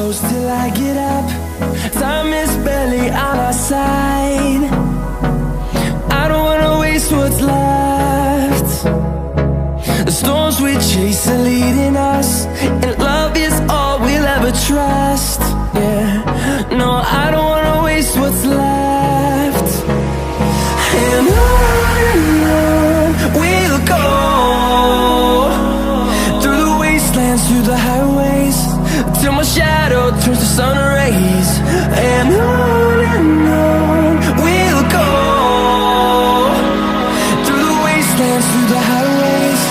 close till I get up. Time is barely on our side. I don't wanna waste what's left. The storms we chase are leading us, and love is all we'll ever trust. Yeah, no, I don't wanna waste what's left. And on we'll go, through the wastelands, through the highways, till my shadow turns to sun rays. And on we'll go, through the wastelands, through the highways,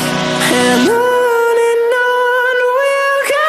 and on we'll go.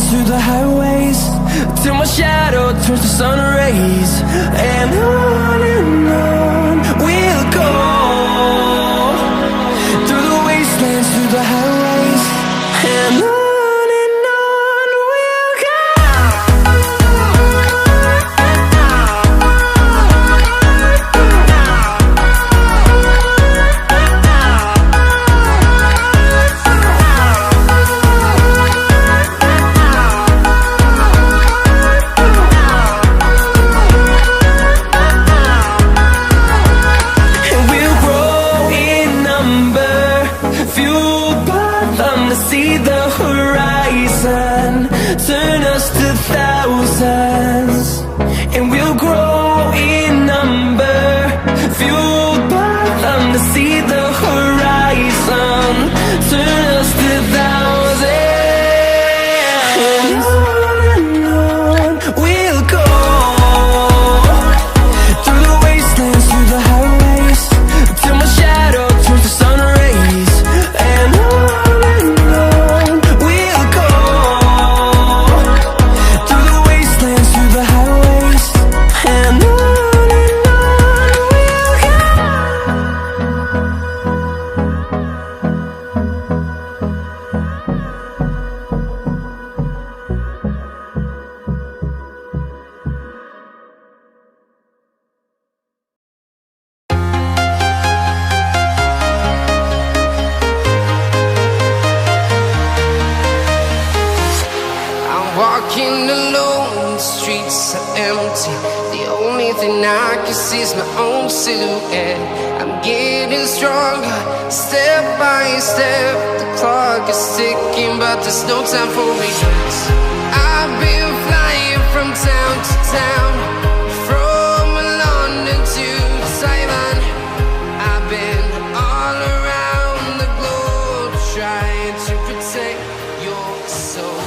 Through the highways, till my shadow turns to sun rays. And on we'll go, through the wastelands, through the highways, and on we'll go. See the horizon, turn us to thousands, and we'll grow in number, fueled by them. To see the horizon, turn us to thousands, and on we'll go, through the wastelands, through the highways, till my shadow turns to sun rays. And walking alone, the streets are empty. The only thing I can see is my own silhouette. I'm getting stronger, step by step. The clock is ticking, but there's no time for regrets. I've been flying from town to town, from London to Taiwan. I've been all around the globe, trying to protect your soul.